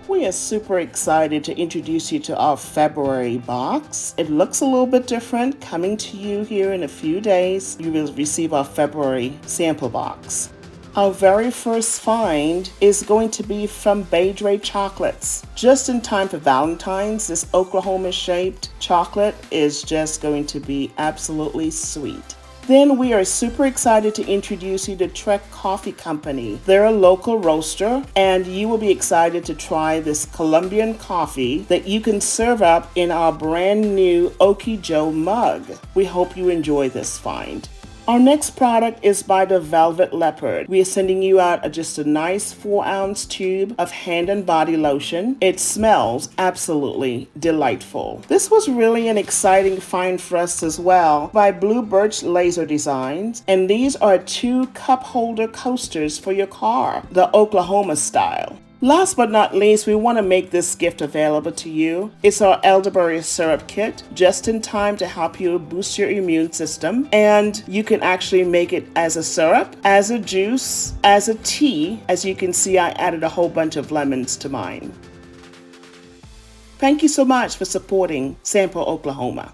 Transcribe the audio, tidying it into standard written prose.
We are super excited to introduce you to our February box. It looks a little bit different. Coming to you here in a few days, you will receive our February sample box. Our very first find is going to be from Baydre Chocolates. Just in time for Valentine's, this Oklahoma-shaped chocolate is just going to be absolutely sweet. Then we are super excited to introduce you to Trek Coffee Company. They're a local roaster, and you will be excited to try this Colombian coffee that you can serve up in our brand new Okie Joe mug. We hope you enjoy this find. Our next product is by the Velvet Leopard. We are sending you out just a nice 4-ounce tube of hand and body lotion. It smells absolutely delightful. This was really an exciting find for us as well by Blue Birch Laser Designs. And these are 2 cup holder coasters for your car, the Oklahoma style. Last but not least, we want to make this gift available to you. It's our elderberry syrup kit, just in time to help you boost your immune system. And you can actually make it as a syrup, as a juice, as a tea. As you can see, I added a whole bunch of lemons to mine. Thank you so much for supporting Sample Oklahoma.